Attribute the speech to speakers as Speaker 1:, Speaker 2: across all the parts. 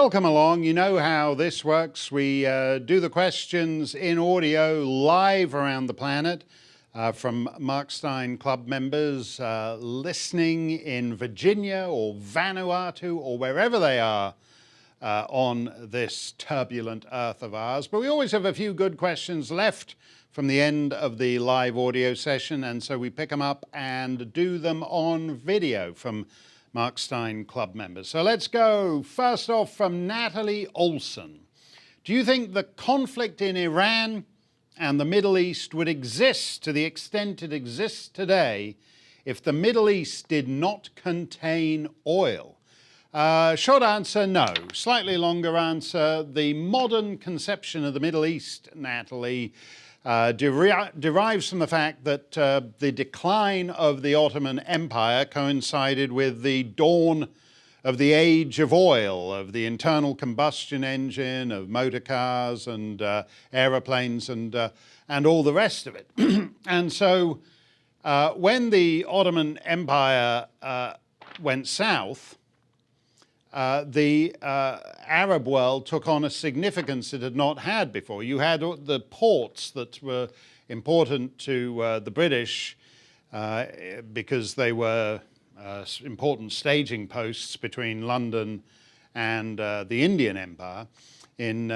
Speaker 1: welcome along. You know how this works. We do the questions in audio live around the planet from Mark Steyn Club members listening in Virginia or Vanuatu or wherever they are on this turbulent earth of ours. But we always have a few good questions left from the end of the live audio session, and so we pick them up and do them on video from Mark Steyn Club members. So let's go. First off, from Natalie Olson. Do you think the conflict in Iran and the Middle East would exist to the extent it exists today if the Middle East did not contain oil? Short answer, no. Slightly longer answer, the modern conception of the Middle East, Natalie, derives from the fact that the decline of the Ottoman Empire coincided with the dawn of the age of oil, of the internal combustion engine, of motor cars and aeroplanes and all the rest of it. And so when the Ottoman Empire went south, the Arab world took on a significance it had not had before. You had the ports that were important to the British because they were important staging posts between London and the Indian Empire in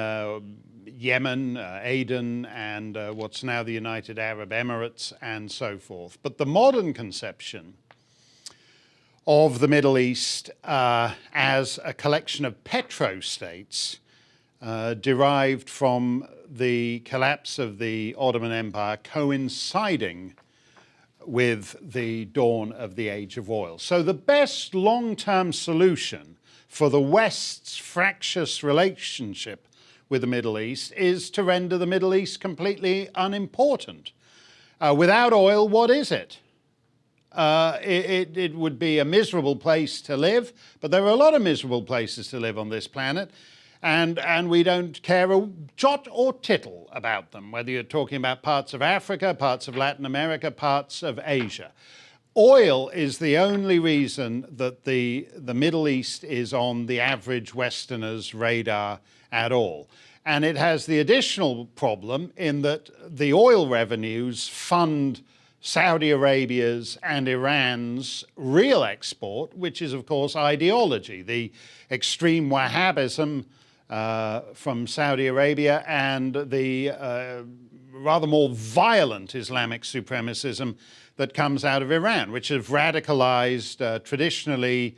Speaker 1: Yemen, Aden, and what's now the United Arab Emirates, and so forth. But the modern conception of the Middle East as a collection of petrostates derived from the collapse of the Ottoman Empire coinciding with the dawn of the age of oil. So the best long-term solution for the West's fractious relationship with the Middle East is to render the Middle East completely unimportant. Without oil, what is it? It would be a miserable place to live, but there are a lot of miserable places to live on this planet, and we don't care a jot or tittle about them, whether you're talking about parts of Africa, parts of Latin America, parts of Asia. Oil is the only reason that the Middle East is on the average Westerner's radar at all. And it has the additional problem in that the oil revenues fund Saudi Arabia's and Iran's real export, which is, of course, ideology, the extreme Wahhabism from Saudi Arabia and the rather more violent Islamic supremacism that comes out of Iran, which have radicalized traditionally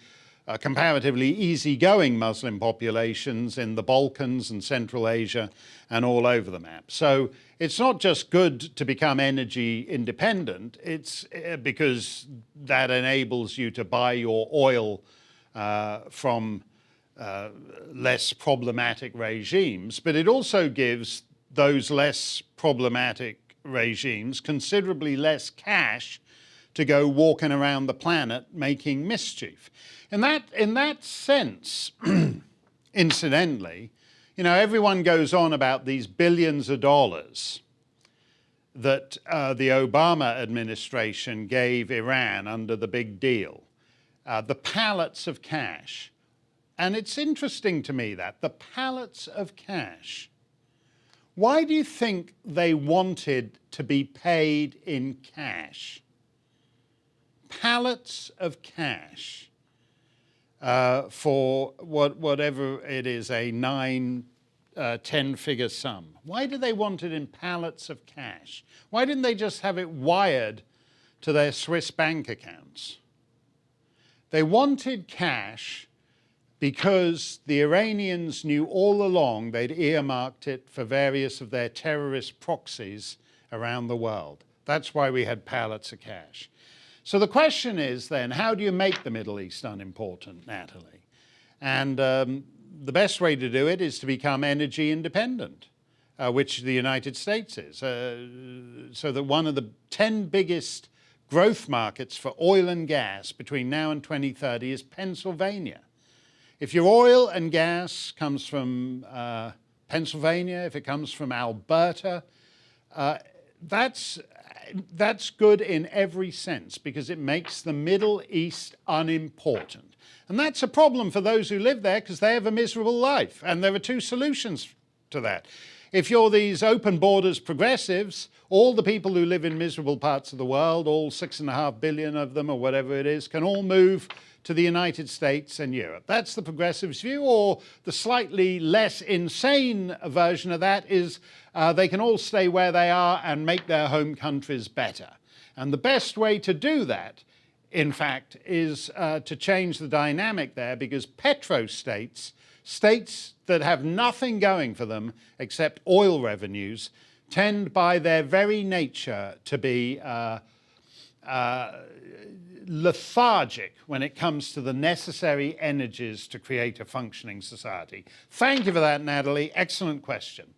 Speaker 1: comparatively easygoing Muslim populations in the Balkans and Central Asia and all over the map. So it's not just good to become energy independent, it's because that enables you to buy your oil from less problematic regimes, but it also gives those less problematic regimes considerably less cash to go walking around the planet making mischief. In that sense, incidentally, you know, everyone goes on about these billions of dollars that the Obama administration gave Iran under the big deal, the pallets of cash. And it's interesting to me that the pallets of cash, why do you think they wanted to be paid in cash? Pallets of cash. For whatever it is, a 10-figure sum. Why do they want it in pallets of cash? Why didn't they just have it wired to their Swiss bank accounts? They wanted cash because the Iranians knew all along they'd earmarked it for various of their terrorist proxies around the world. That's why we had pallets of cash. So the question is then, how do you make the Middle East unimportant, Natalie? And the best way to do it is to become energy independent, which the United States is. So that one of the 10 biggest growth markets for oil and gas between now and 2030 is Pennsylvania. If your oil and gas comes from Pennsylvania, if it comes from Alberta, that's that's good in every sense because it makes the Middle East unimportant. And that's a problem for those who live there because they have a miserable life. And there are two solutions to that. If you're these open borders progressives, all the people who live in miserable parts of the world, all 6.5 billion of them or whatever it is, can all move to the United States and Europe. That's the progressives' view. Or the slightly less insane version of that is they can all stay where they are and make their home countries better. And the best way to do that, in fact, is to change the dynamic there, because petrostates, states that have nothing going for them except oil revenues, tend by their very nature to be lethargic when it comes to the necessary energies to create a functioning society. Thank you for that, Natalie. Excellent question.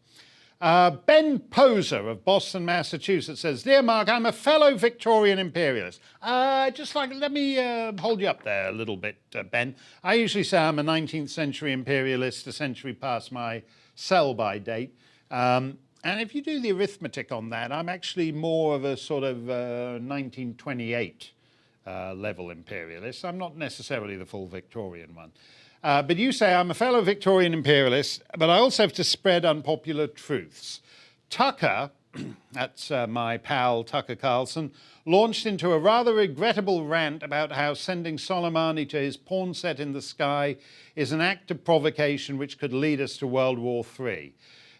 Speaker 1: Ben Poser of Boston, Massachusetts says, "Dear Mark, I'm a fellow Victorian imperialist." Let me hold you up there a little bit, Ben. I usually say I'm a 19th century imperialist, a century past my sell-by date. And if you do the arithmetic on that, I'm actually more of a sort of 1928 level imperialist. I'm not necessarily the full Victorian one. But you say I'm a fellow Victorian imperialist, but I also have to spread unpopular truths. Tucker, that's my pal Tucker Carlson, launched into a rather regrettable rant about how sending Soleimani to his porn set in the sky is an act of provocation which could lead us to World War III.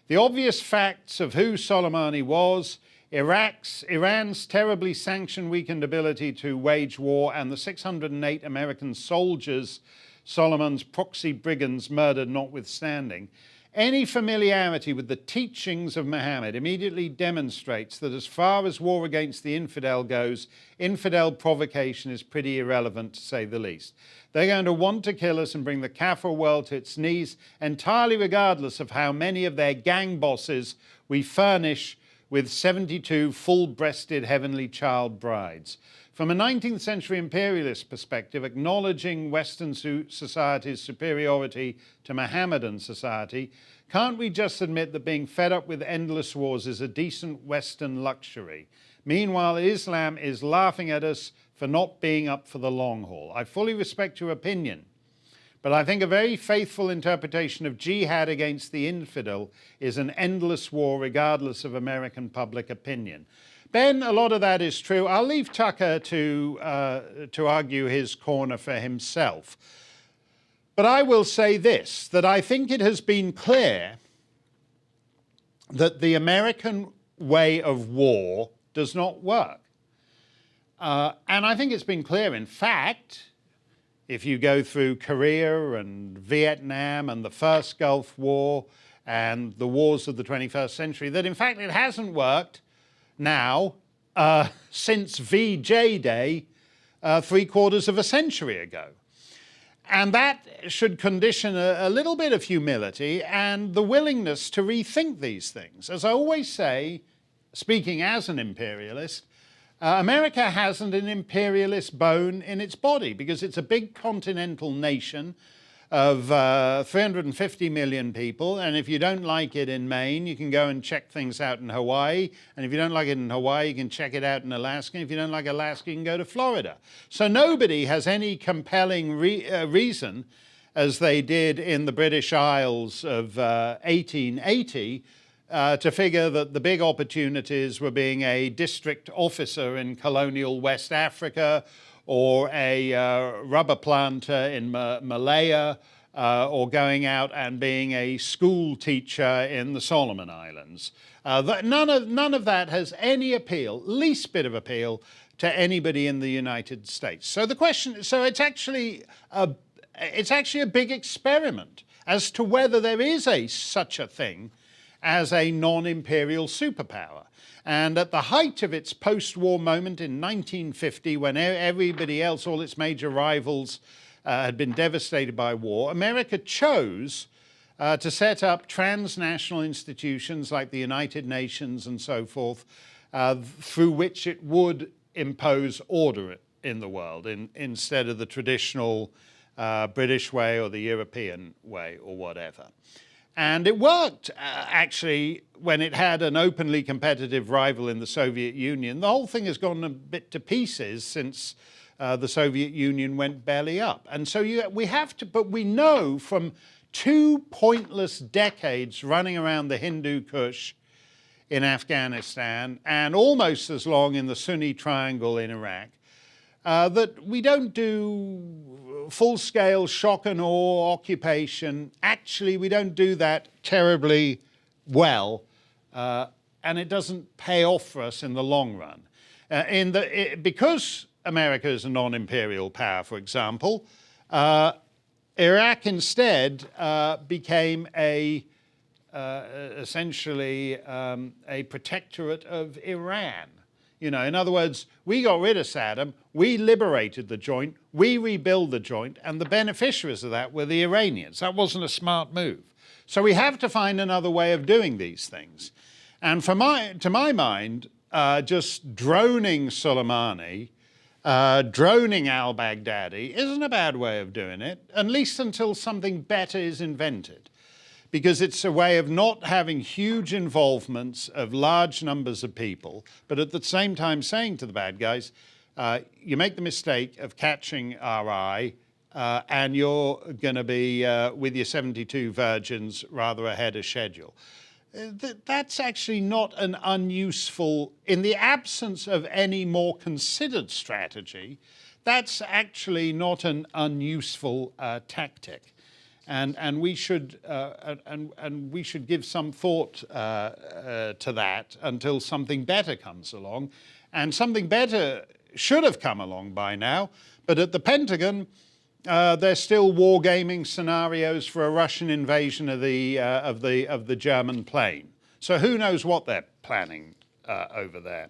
Speaker 1: The obvious facts of who Soleimani was, Iran's terribly sanction-weakened ability to wage war, and the 608 American soldiers Solomon's proxy brigands murdered notwithstanding, any familiarity with the teachings of Muhammad immediately demonstrates that as far as war against the infidel goes, infidel provocation is pretty irrelevant, to say the least. They're going to want to kill us and bring the Kafir world to its knees, entirely regardless of how many of their gang bosses we furnish with 72 full-breasted heavenly child brides. From a 19th century imperialist perspective, acknowledging Western society's superiority to Mohammedan society, can't we just admit that being fed up with endless wars is a decent Western luxury? Meanwhile, Islam is laughing at us for not being up for the long haul. I fully respect your opinion, but I think a very faithful interpretation of jihad against the infidel is an endless war regardless of American public opinion. Ben, a lot of that is true. I'll leave Tucker to argue his corner for himself. But I will say this, that I think it has been clear that the American way of war does not work. And I think it's been clear, in fact, if you go through Korea and Vietnam and the first Gulf War and the wars of the 21st century, that in fact it hasn't worked now since VJ Day 3/4 of a century ago. And that should condition a little bit of humility and the willingness to rethink these things. As I always say, speaking as an imperialist, America hasn't an imperialist bone in its body because it's a big continental nation of 350 million people, and if you don't like it in Maine, you can go and check things out in Hawaii, and if you don't like it in Hawaii, you can check it out in Alaska, and if you don't like Alaska, you can go to Florida. So nobody has any compelling reason, as they did in the British Isles of 1880, to figure that the big opportunities were being a district officer in colonial West Africa, or a rubber planter in Malaya, or going out and being a school teacher in the Solomon Islands. None of that has any appeal, least bit of appeal, to anybody in the United States. So the question, so it's actually a big experiment as to whether there is such a thing as a non-imperial superpower. And at the height of its post-war moment in 1950, when everybody else, all its major rivals, had been devastated by war, America chose to set up transnational institutions like the United Nations and so forth, through which it would impose order in the world instead of the traditional British way or the European way or whatever. And it worked, actually, when it had an openly competitive rival in the Soviet Union. The whole thing has gone a bit to pieces since the Soviet Union went belly up. And so we have to, but we know from 2 pointless decades running around the Hindu Kush in Afghanistan and almost as long in the Sunni Triangle in Iraq, that we don't do full-scale shock and awe occupation. Actually, we don't do that terribly well, and it doesn't pay off for us in the long run. Because America is a non-imperial power, for example, Iraq instead became essentially a protectorate of Iran. In other words, we got rid of Saddam, we liberated the joint, we rebuilt the joint, and the beneficiaries of that were the Iranians. That wasn't a smart move. So we have to find another way of doing these things. And to my mind, just droning Soleimani, droning al-Baghdadi isn't a bad way of doing it, at least until something better is invented. Because it's a way of not having huge involvements of large numbers of people, but at the same time saying to the bad guys, you make the mistake of catching our eye, and you're going to be with your 72 virgins rather ahead of schedule. That's actually not an unuseful, in the absence of any more considered strategy, that's actually not an unuseful tactic. And we should give some thought to that until something better comes along. And something better should have come along by now, but at the Pentagon, there's still wargaming scenarios for a Russian invasion of the German plane. So who knows what they're planning over there.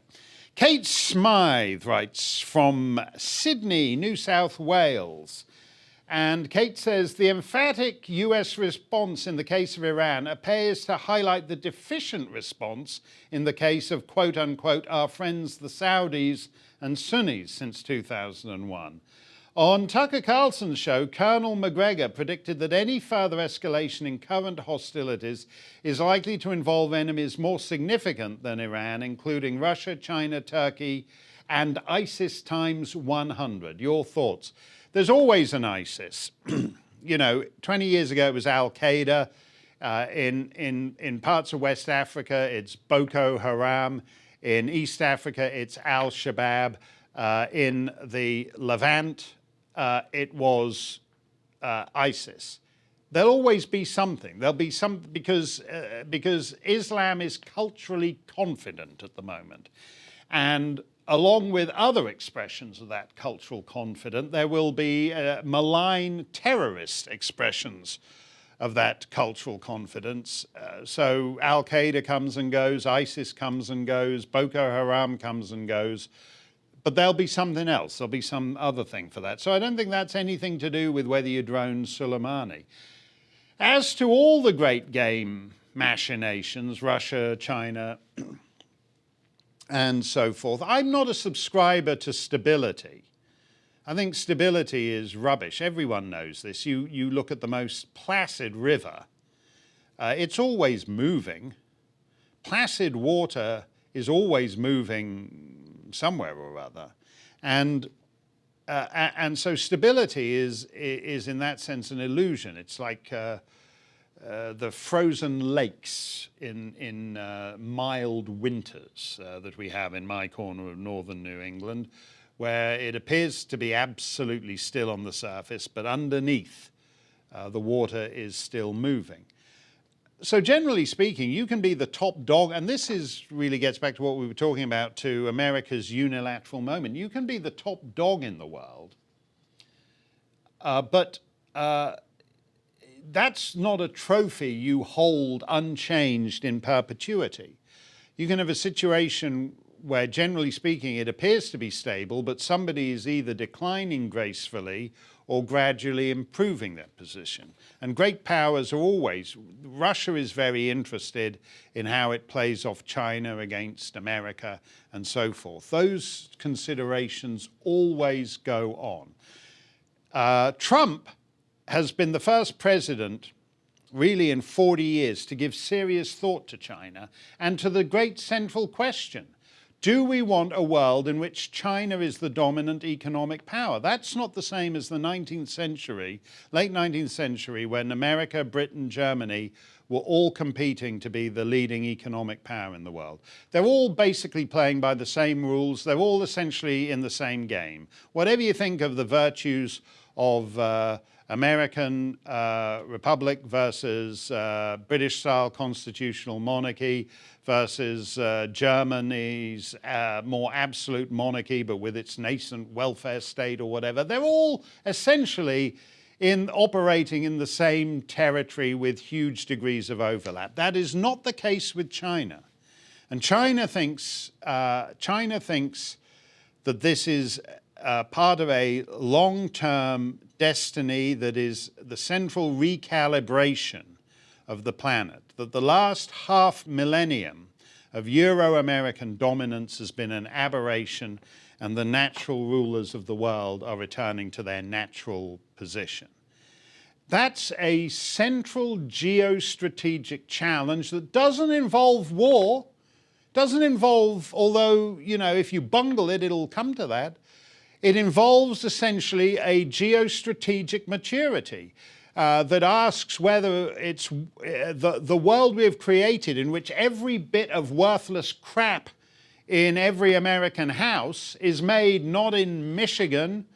Speaker 1: Kate Smythe writes from Sydney, New South Wales. And Kate says, the emphatic US response in the case of Iran appears to highlight the deficient response in the case of, quote unquote, our friends the Saudis and Sunnis since 2001. On Tucker Carlson's show, Colonel McGregor predicted that any further escalation in current hostilities is likely to involve enemies more significant than Iran, including Russia, China, Turkey, and ISIS times 100. Your thoughts? There's always an ISIS. 20 years ago it was Al-Qaeda. In parts of West Africa, it's Boko Haram. In East Africa, it's Al-Shabaab. In the Levant, it was ISIS. There'll always be something. There'll be some, because Islam is culturally confident at the moment. And along with other expressions of that cultural confidence, there will be malign terrorist expressions of that cultural confidence. So Al-Qaeda comes and goes, ISIS comes and goes, Boko Haram comes and goes, but there'll be something else. There'll be some other thing for that. So I don't think that's anything to do with whether you drone Soleimani. As to all the great game machinations, Russia, China, and so forth, I'm not a subscriber to stability. I think stability is rubbish. Everyone knows this. You look at the most placid river. It's always moving. Placid water is always moving somewhere or other. And so stability is in that sense an illusion. It's like the frozen lakes in mild winters that we have in my corner of northern New England, where it appears to be absolutely still on the surface, but underneath the water is still moving. So generally speaking, you can be the top dog, and this really gets back to what we were talking about, to America's unilateral moment. You can be the top dog in the world, but that's not a trophy you hold unchanged in perpetuity. You can have a situation where, generally speaking, it appears to be stable, but somebody is either declining gracefully or gradually improving their position. And great powers are always, Russia is very interested in how it plays off China against America and so forth. Those considerations always go on. Trump has been the first president really in 40 years, to give serious thought to China and to the great central question. Do we want a world in which China is the dominant economic power? That's not the same as the 19th century, late 19th century, when America, Britain, Germany were all competing to be the leading economic power in the world. They're all basically playing by the same rules. They're all essentially in the same game. Whatever you think of the virtues of American republic versus British-style constitutional monarchy versus Germany's more absolute monarchy, but with its nascent welfare state or whatever. They're all essentially operating in the same territory with huge degrees of overlap. That is not the case with China. And China thinks that this is part of a long-term destiny that is the central recalibration of the planet, that the last half millennium of Euro-American dominance has been an aberration, and the natural rulers of the world are returning to their natural position. That's a central geostrategic challenge that doesn't involve war, doesn't involve, although, you know, if you bungle it, it'll come to that. It involves essentially a geostrategic maturity that asks whether it's the world we have created, in which every bit of worthless crap in every American house is made not in Michigan,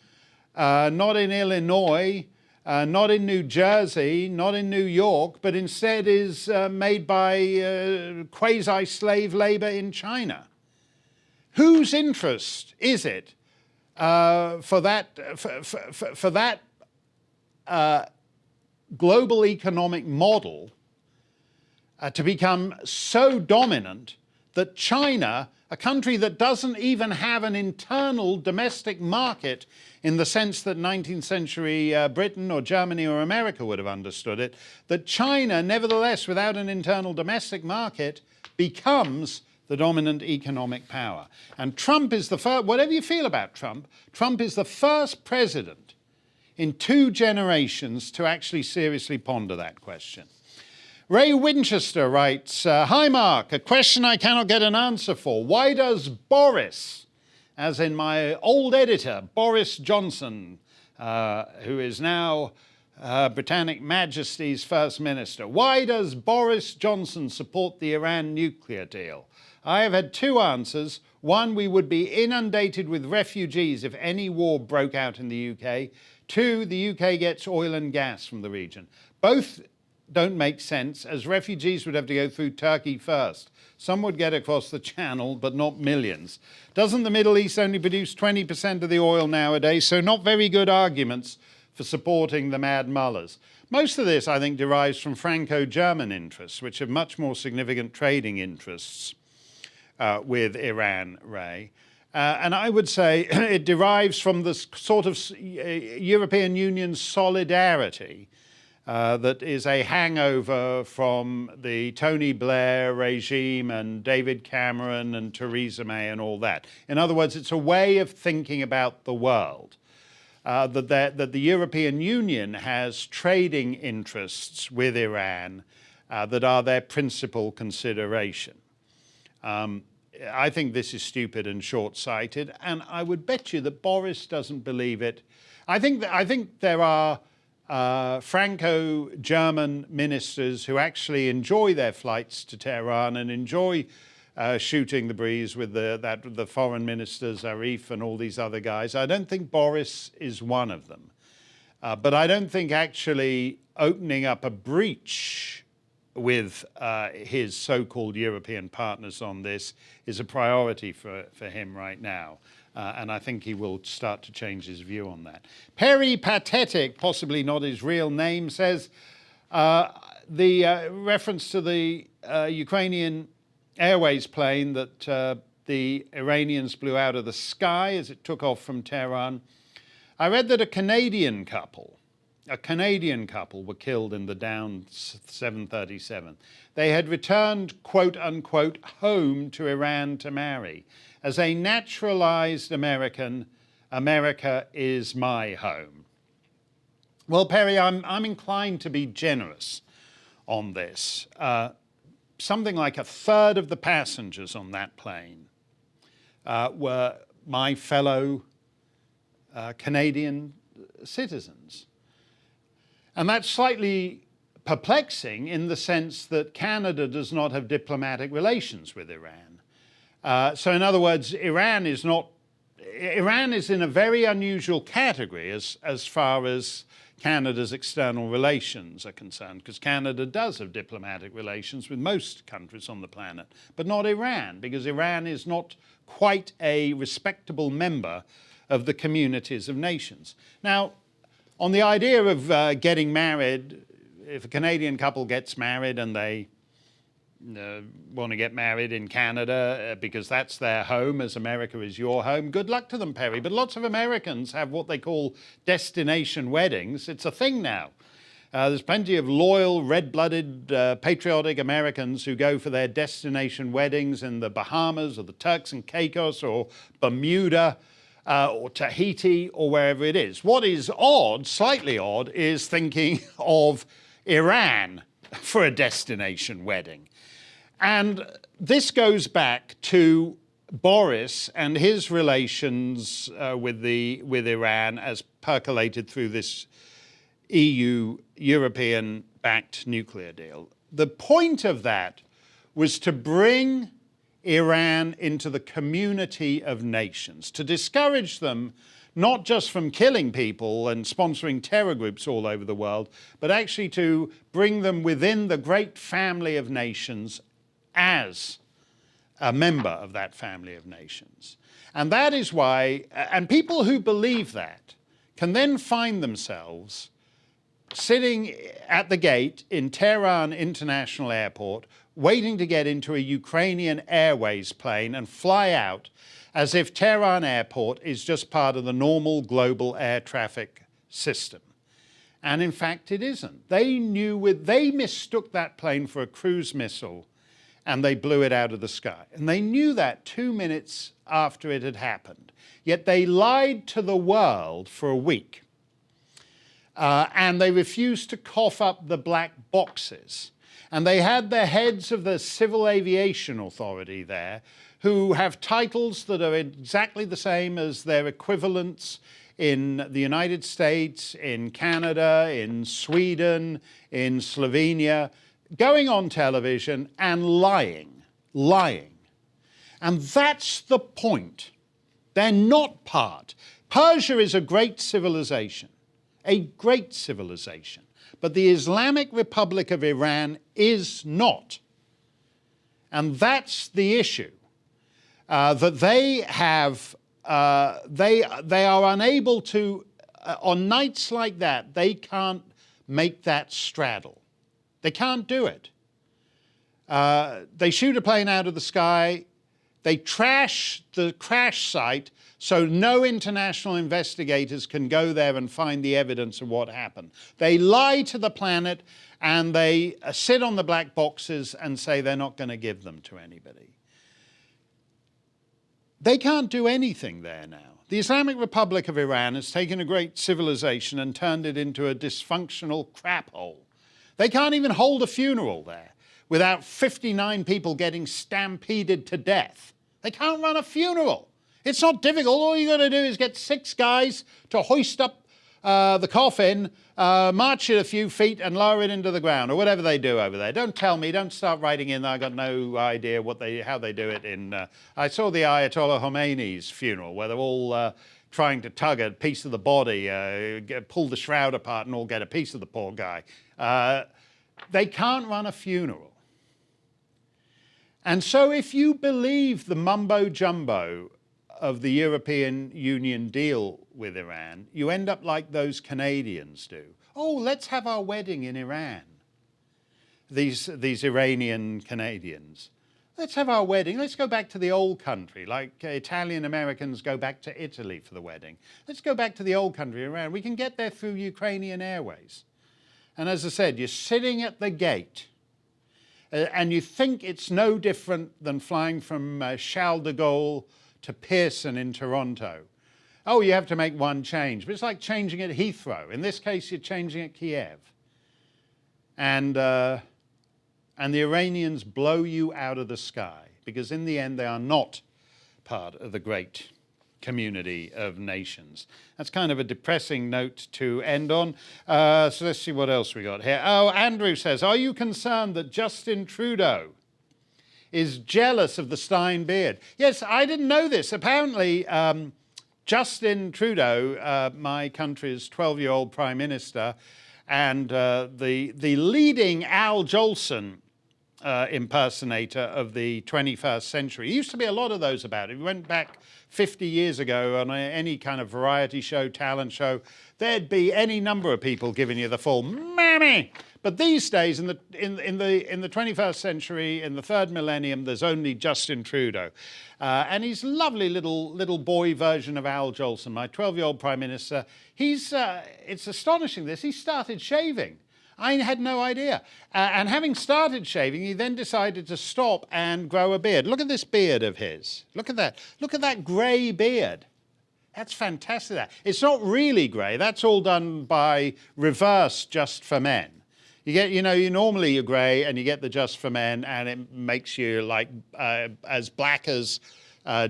Speaker 1: not in Illinois, not in New Jersey, not in New York, but instead is made by quasi-slave labor in China. Whose interest is it for that global economic model to become so dominant that China, a country that doesn't even have an internal domestic market in the sense that 19th century Britain or Germany or America would have understood it, that China, nevertheless, without an internal domestic market, becomes the dominant economic power. And Trump is the first, whatever you feel about Trump, Trump is the first president in 2 generations to actually seriously ponder that question. Ray Winchester writes, hi Mark, a question I cannot get an answer for. Why does Boris, as in my old editor, Boris Johnson, who is now Britannic Majesty's First Minister, why does Boris Johnson support the Iran nuclear deal? I have had 2 answers. One, we would be inundated with refugees if any war broke out in the UK. 2, the UK gets oil and gas from the region. Both don't make sense, as refugees would have to go through Turkey first. Some would get across the channel, but not millions. Doesn't the Middle East only produce 20% of the oil nowadays? So not very good arguments for supporting the mad mullahs. Most of this, I think, derives from Franco-German interests, which have much more significant trading interests with Iran, Ray. And I would say it derives from the sort of European Union solidarity that is a hangover from the Tony Blair regime and David Cameron and Theresa May and all that. In other words, it's a way of thinking about the world, that the European Union has trading interests with Iran that are their principal consideration. I think this is stupid and short-sighted, and I would bet you that Boris doesn't believe it. I think there are Franco-German ministers who actually enjoy their flights to Tehran and enjoy shooting the breeze with the foreign ministers, Zarif and all these other guys. I don't think Boris is one of them. But I don't think actually opening up a breach with his so-called European partners on this is a priority for him right now. And I think he will start to change his view on that. Peripatetic, possibly not his real name, says the reference to the Ukrainian Airways plane that the Iranians blew out of the sky as it took off from Tehran. I read that a Canadian couple were killed in the downed 737. They had returned, quote unquote, home to Iran to marry. As a naturalized American, America is my home. Well, Perry, I'm inclined to be generous on this. Something like a third of the passengers on that plane were my fellow Canadian citizens. And that's slightly perplexing in the sense that Canada does not have diplomatic relations with Iran. So in other words, Iran is in a very unusual category as far as Canada's external relations are concerned, because Canada does have diplomatic relations with most countries on the planet, but not Iran, because Iran is not quite a respectable member of the communities of nations. Now, on the idea of getting married, if a Canadian couple gets married and they want to get married in Canada because that's their home, as America is your home, good luck to them, Perry. But lots of Americans have what they call destination weddings. It's a thing now. There's plenty of loyal, red-blooded, patriotic Americans who go for their destination weddings in the Bahamas or the Turks and Caicos or Bermuda or Tahiti or wherever it is. What is odd, slightly odd, is thinking of Iran for a destination wedding. And this goes back to Boris and his relations with Iran as percolated through this European-backed nuclear deal. The point of that was to bring Iran into the community of nations, to discourage them not just from killing people and sponsoring terror groups all over the world, but actually to bring them within the great family of nations as a member of that family of nations. And that is why, and people who believe that can then find themselves sitting at the gate in Tehran International Airport, waiting to get into a Ukrainian Airways plane and fly out as if Tehran Airport is just part of the normal global air traffic system. And in fact, it isn't. They mistook that plane for a cruise missile and they blew it out of the sky. And they knew that 2 minutes after it had happened. Yet they lied to the world for a week. And they refused to cough up the black boxes. And they had the heads of the Civil Aviation Authority there, who have titles that are exactly the same as their equivalents in the United States, in Canada, in Sweden, in Slovenia, going on television and lying. And that's the point. They're not part. Persia is a great civilization, but the Islamic Republic of Iran is not. And that's the issue, that they have, they are unable to, on nights like that, they can't make that straddle. They can't do it. They shoot a plane out of the sky. They trash the crash site so no international investigators can go there and find the evidence of what happened. They lie to the planet and they sit on the black boxes and say they're not going to give them to anybody. They can't do anything there now. The Islamic Republic of Iran has taken a great civilization and turned it into a dysfunctional crap hole. They can't even hold a funeral there without 59 people getting stampeded to death. They can't run a funeral. It's not difficult. All you got to do is get 6 guys to hoist up the coffin, march it a few feet and lower it into the ground, or whatever they do over there. Don't tell me. Don't start writing in. I got no idea how they do it in. I saw the Ayatollah Khomeini's funeral where they're all trying to tug a piece of the body, pull the shroud apart and all get a piece of the poor guy. They can't run a funeral. And so if you believe the mumbo-jumbo of the European Union deal with Iran, you end up like those Canadians do. Oh, let's have our wedding in Iran. These Iranian Canadians. Let's have our wedding. Let's go back to the old country, like Italian Americans go back to Italy for the wedding. Let's go back to the old country, Iran. We can get there through Ukrainian Airways. And as I said, you're sitting at the gate and you think it's no different than flying from Charles de Gaulle to Pearson in Toronto. Oh, you have to make one change, but it's like changing at Heathrow. In this case, you're changing at Kiev. And and the Iranians blow you out of the sky, because in the end they are not part of the great community of nations. That's kind of a depressing note to end on. So let's see what else we got here. Oh, Andrew says, are you concerned that Justin Trudeau is jealous of the Steyn beard? Yes, I didn't know this. Apparently, Justin Trudeau, my country's 12-year-old Prime Minister, and the leading Al Jolson impersonator of the 21st century. There used to be a lot of those about. If you went back 50 years ago on any kind of variety show, talent show, there'd be any number of people giving you the full mammy. But these days, in the 21st century, in the third millennium, there's only Justin Trudeau, and he's a lovely little boy version of Al Jolson, my 12-year-old Prime Minister. It's astonishing. He started shaving. I had no idea. And having started shaving, he then decided to stop and grow a beard. Look at this beard of his. Look at that. Look at that grey beard. That's fantastic. It's not really grey. That's all done by reverse Just for Men. You get, you normally you're grey and you get the Just for Men, and it makes you like as black as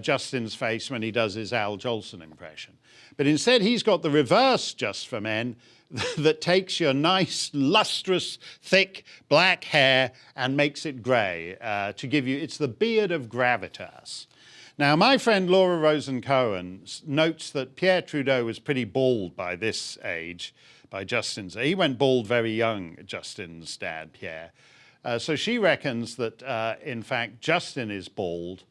Speaker 1: Justin's face when he does his Al Jolson impression. But instead, he's got the reverse Just for Men that takes your nice, lustrous, thick black hair and makes it grey to give you, it's the Beard of Gravitas. Now, my friend Laura Rosen-Cohen notes that Pierre Trudeau was pretty bald by this age, by Justin's. He went bald very young, Justin's dad, Pierre. So she reckons that, in fact, Justin is bald,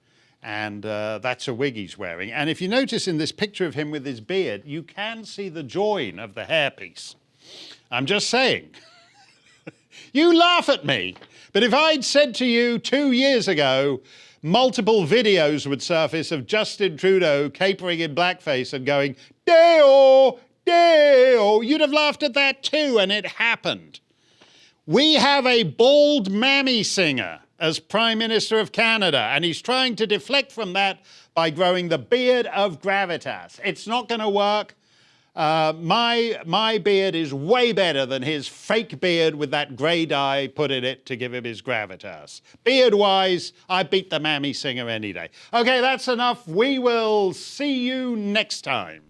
Speaker 1: and that's a wig he's wearing. And if you notice in this picture of him with his beard, you can see the join of the hairpiece. I'm just saying. You laugh at me, but if I'd said to you 2 years ago, multiple videos would surface of Justin Trudeau capering in blackface and going, "Deo, Deo," you'd have laughed at that too, and it happened. We have a bald mammy singer as Prime Minister of Canada, and he's trying to deflect from that by growing the Beard of Gravitas. It's not going to work. My beard is way better than his fake beard with that grey dye put in it to give him his gravitas. Beard-wise, I beat the mammy singer any day. Okay, that's enough. We will see you next time.